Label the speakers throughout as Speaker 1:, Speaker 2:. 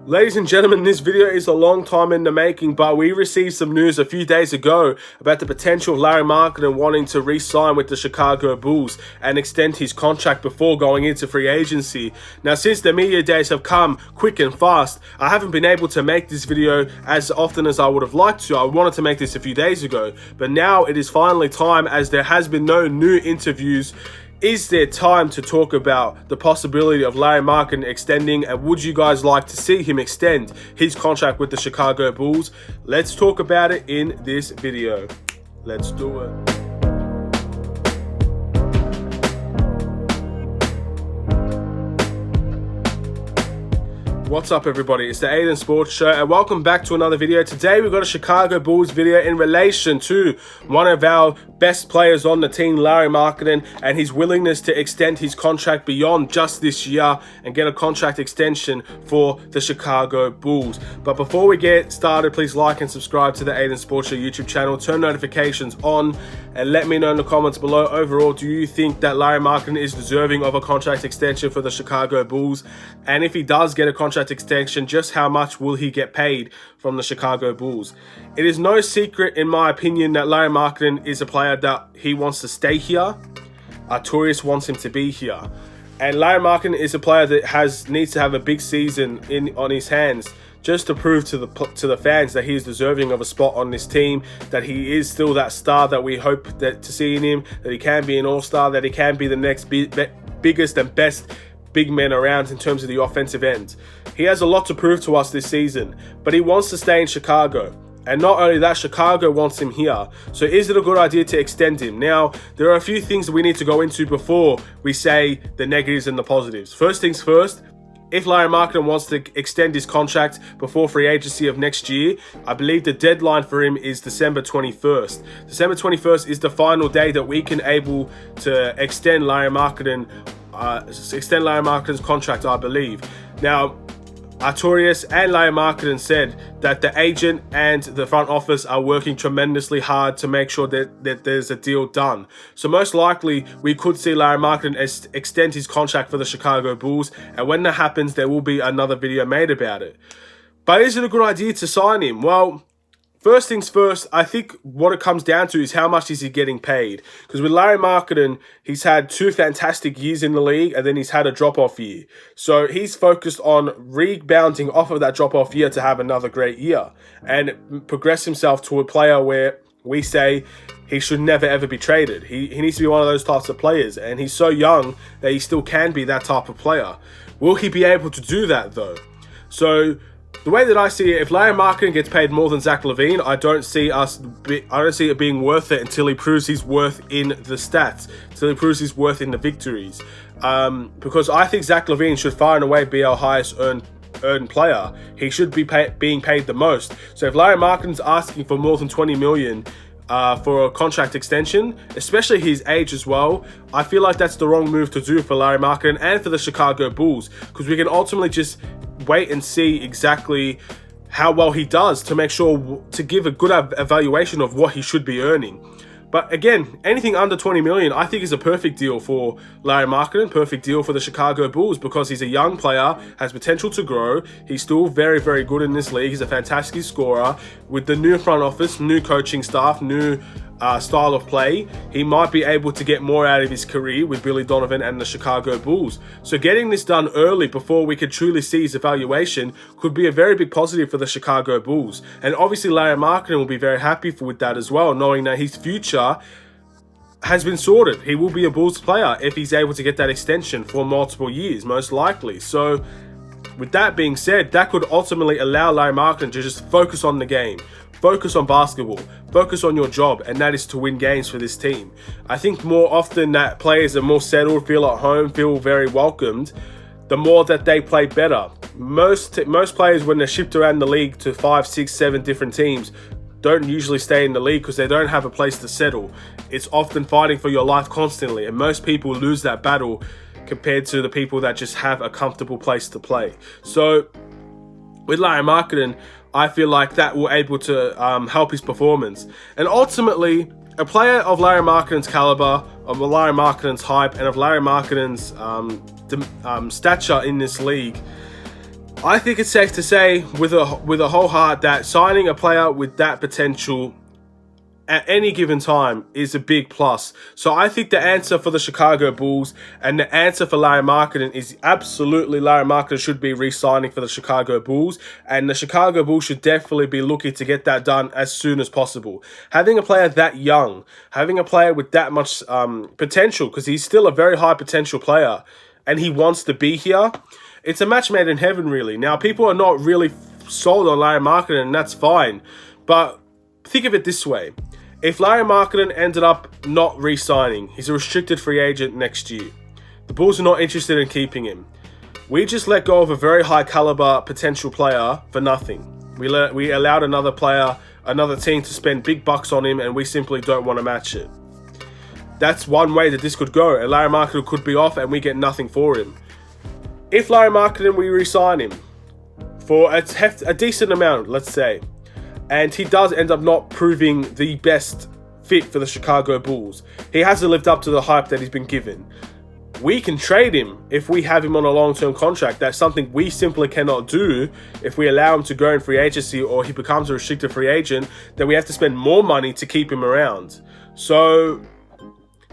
Speaker 1: Ladies and gentlemen, this video is a long time in the making, but we received some news a few days ago about the potential of Lauri Markkanen wanting to re-sign with the Chicago Bulls and extend his contract before going into free agency. Now, since the media days have come quick and fast, I haven't been able to make this video as often as I would have liked to. I wanted to make this a few days ago, but now it is finally time, as there has been no new interviews. Is there time to talk about the possibility of Lauri Markkanen extending, and would you guys like to see him extend his contract with the Chicago Bulls? Let's talk about it in this video. Let's do it. What's up, everybody? It's the Aiden Sports Show, and welcome back to another video. Today we've got a Chicago Bulls video in relation to one of our best players on the team, Lauri Markkanen, and his willingness to extend his contract beyond just this year and get a contract extension for the Chicago Bulls. But before we get started, please like and subscribe to the Aiden Sports Show YouTube channel. Turn notifications on and let me know in the comments below. Overall, do you think that Lauri Markkanen is deserving of a contract extension for the Chicago Bulls? And if he does get a contract extension, just how much will he get paid from the Chicago Bulls? It is no secret, in my opinion, that Lauri Markkanen is a player that he wants to stay here. Arturius wants him to be here, and Lauri Markkanen is a player that needs to have a big season on his hands, just to prove to the fans that he is deserving of a spot on this team, that he is still that star that we hope to see in him, that he can be an all-star, that he can be the next biggest and best big men around in terms of the offensive end. He has a lot to prove to us this season, but he wants to stay in Chicago. And not only that, Chicago wants him here. So is it a good idea to extend him? Now, there are a few things that we need to go into before we say the negatives and the positives. First things first, if Lauri Markkanen wants to extend his contract before free agency of next year, I believe the deadline for him is December 21st. December 21st is the final day that we can able to extend Lauri Markkanen's contract, I believe. Now, Arturius and Lauri Markkanen said that the agent and the front office are working tremendously hard to make sure that there's a deal done. So most likely, we could see Lauri Markkanen extend his contract for the Chicago Bulls, and when that happens, there will be another video made about it. But is it a good idea to sign him? Well, first things first, I think what it comes down to is how much is he getting paid. Because with Lauri Markkanen, he's had 2 fantastic years in the league, and then he's had a drop-off year. So he's focused on rebounding off of that drop-off year to have another great year and progress himself to a player where we say he should never ever be traded. He needs to be one of those types of players, and he's so young that he still can be that type of player. Will he be able to do that, though? So the way that I see it, if Lauri Markkanen gets paid more than Zach LaVine, I don't see it being worth it until he proves his worth in the stats, until he proves his worth in the victories. Because I think Zach LaVine should far and away be our highest earned player. He should be being paid the most. So if Lauri Markkanen's asking for more than $20 million for a contract extension, especially his age as well, I feel like that's the wrong move to do for Lauri Markkanen and for the Chicago Bulls, because we can ultimately just wait and see exactly how well he does to make sure to give a good evaluation of what he should be earning. But again, anything under $20 million, I think is a perfect deal for Lauri Markkanen, perfect deal for the Chicago Bulls, because he's a young player, has potential to grow. He's still very, very good in this league. He's a fantastic scorer. With the new front office, new coaching staff, new style of play, he might be able to get more out of his career with Billy Donovan and the Chicago Bulls. So getting this done early before we could truly see his evaluation could be a very big positive for the Chicago Bulls. And obviously Lauri Markkanen will be very happy with that as well, knowing that his future has been sorted. He will be a Bulls player if he's able to get that extension for multiple years, most likely. So with that being said, that could ultimately allow Lauri Markkanen to just focus on the game, focus on basketball, focus on your job, and that is to win games for this team. I think more often that players are more settled, feel at home, feel very welcomed, the more that they play better. Most players, when they're shipped around the league to 5, 6, 7 different teams, don't usually stay in the league because they don't have a place to settle. It's often fighting for your life constantly, and most people lose that battle compared to the people that just have a comfortable place to play. So with Lauri Markkanen, I feel like that will able to help his performance. And ultimately, a player of Lauri Markkanen's caliber, of Lauri Markkanen's hype, and of Lauri Markkanen's stature in this league, I think it's safe to say with a whole heart that signing a player with that potential at any given time is a big plus. So I think the answer for the Chicago Bulls and the answer for Lauri Markkanen is absolutely Lauri Markkanen should be re-signing for the Chicago Bulls, and the Chicago Bulls should definitely be looking to get that done as soon as possible. Having a player that young, having a player with that much potential, because he's still a very high potential player and he wants to be here, it's a match made in heaven, really. Now, people are not really sold on Lauri Markkanen, and that's fine. But think of it this way. If Lauri Markkanen ended up not re-signing, he's a restricted free agent next year. The Bulls are not interested in keeping him. We just let go of a very high caliber potential player for nothing. We allowed another player, another team to spend big bucks on him, and we simply don't want to match it. That's one way that this could go. And Lauri Markkanen could be off and we get nothing for him. If Lauri Markkanen, we re-sign him for a decent amount, let's say, and he does end up not proving the best fit for the Chicago Bulls, he hasn't lived up to the hype that he's been given, we can trade him if we have him on a long-term contract. That's something we simply cannot do if we allow him to go in free agency or he becomes a restricted free agent. Then we have to spend more money to keep him around. So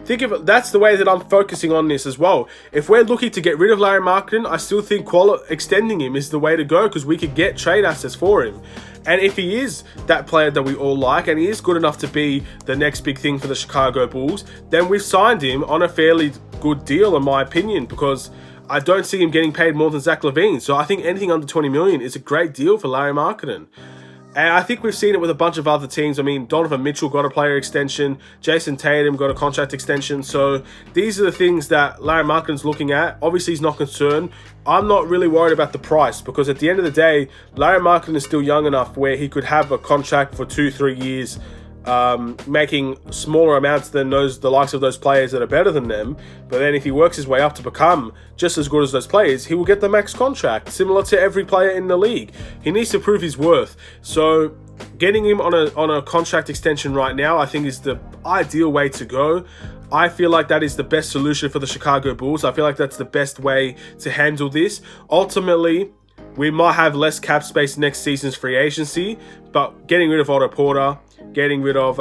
Speaker 1: think of it, that's the way that I'm focusing on this as well. If we're looking to get rid of Lauri Markkanen, I still think extending him is the way to go, because we could get trade assets for him. And if he is that player that we all like, and he is good enough to be the next big thing for the Chicago Bulls, then we've signed him on a fairly good deal, in my opinion, because I don't see him getting paid more than Zach LaVine. So I think anything under 20 million is a great deal for Lauri Markkanen. And I think we've seen it with a bunch of other teams. I mean, Donovan Mitchell got a player extension. Jason Tatum got a contract extension. So these are the things that Lauri Markkanen's looking at. Obviously, he's not concerned. I'm not really worried about the price, because at the end of the day, Lauri Markkanen is still young enough where he could have a contract for 2-3 years, making smaller amounts than the likes of those players that are better than them. But then if he works his way up to become just as good as those players, he will get the max contract, similar to every player in the league. He needs to prove his worth. So getting him on a contract extension right now, I think, is the ideal way to go. I feel like that is the best solution for the Chicago Bulls. I feel like that's the best way to handle this. Ultimately, we might have less cap space next season's free agency, but getting rid of Otto Porter, getting rid of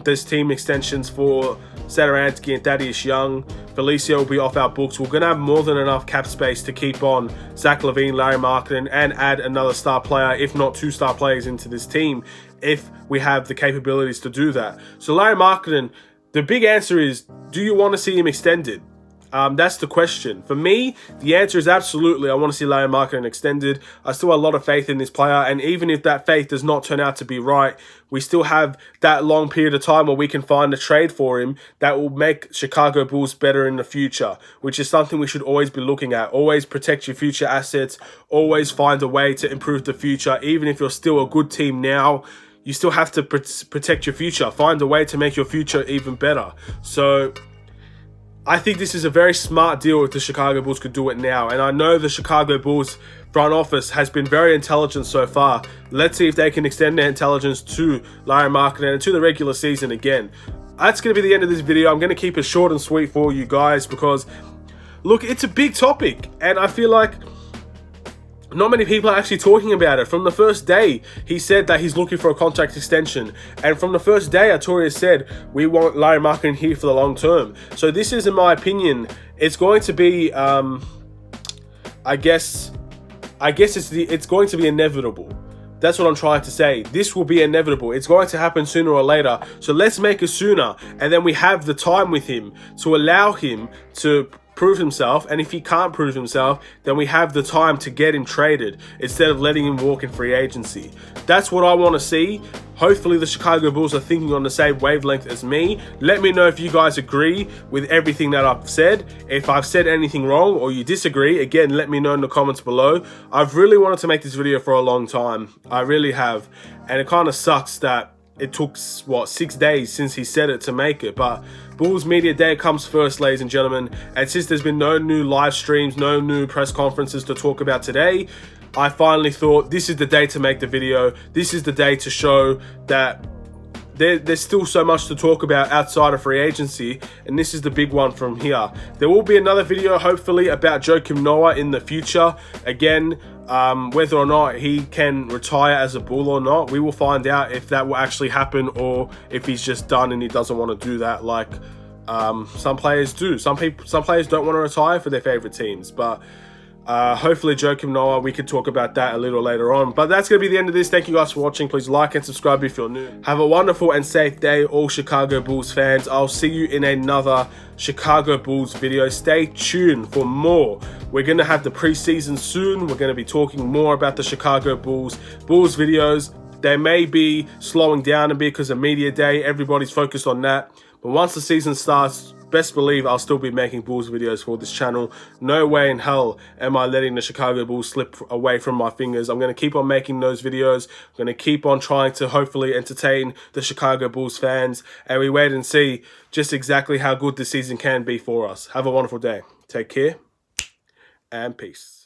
Speaker 1: this team extensions for Satoransky and Thaddeus Young, Felicio will be off our books. We're going to have more than enough cap space to keep on Zach LaVine, Lauri Markkanen, and add another star player, if not 2 star players into this team, if we have the capabilities to do that. So Lauri Markkanen, the big answer is, do you want to see him extended? That's the question. For me, the answer is absolutely. I want to see Lauri Markkanen extended. I still have a lot of faith in this player, and even if that faith does not turn out to be right, we still have that long period of time where we can find a trade for him that will make Chicago Bulls better in the future, which is something we should always be looking at. Always protect your future assets. Always find a way to improve the future. Even if you're still a good team now, you still have to protect your future. Find a way to make your future even better. So I think this is a very smart deal if the Chicago Bulls could do it now. And I know the Chicago Bulls front office has been very intelligent so far. Let's see if they can extend their intelligence to Lauri Markkanen and to the regular season again. That's going to be the end of this video. I'm going to keep it short and sweet for you guys because, look, it's a big topic. And I feel like not many people are actually talking about it. From the first day, he said that he's looking for a contract extension. And from the first day, Arturia said, we want Lauri Markkanen here for the long term. So this is, in my opinion, it's going to be, I guess it's going to be inevitable. That's what I'm trying to say. This will be inevitable. It's going to happen sooner or later. So let's make it sooner. And then we have the time with him to allow him to prove himself, and if he can't prove himself, then we have the time to get him traded instead of letting him walk in free agency. That's what I want to see. Hopefully the Chicago Bulls are thinking on the same wavelength as me. Let me know if you guys agree with everything that I've said. If I've said anything wrong or you disagree, again, let me know in the comments below. I've really wanted to make this video for a long time. I really have. And it kind of sucks that it took, 6 days since he said it to make it. But Bulls Media Day comes first, ladies and gentlemen. And since there's been no new live streams, no new press conferences to talk about today, I finally thought this is the day to make the video. This is the day to show that there's still so much to talk about outside of free agency, and this is the big one from here. There will be another video, hopefully, about Joakim Noah in the future. Again, whether or not he can retire as a Bull or not, we will find out if that will actually happen, or if he's just done and he doesn't want to do that like some players do. Some players don't want to retire for their favorite teams, but hopefully Joakim Noah, we could talk about that a little later on. But that's going to be the end of this. Thank you guys for watching. Please like and subscribe if you're new. Have a wonderful and safe day, all Chicago Bulls fans. I'll see you in another Chicago Bulls video. Stay tuned for more. We're going to have the preseason soon. We're going to be talking more about the Chicago Bulls videos. They may be slowing down a bit because of media day. Everybody's focused on that. But once the season starts, best believe I'll still be making Bulls videos for this channel. No way in hell am I letting the Chicago Bulls slip away from my fingers. I'm going to keep on making those videos. I'm going to keep on trying to hopefully entertain the Chicago Bulls fans. And we wait and see just exactly how good this season can be for us. Have a wonderful day. Take care and peace.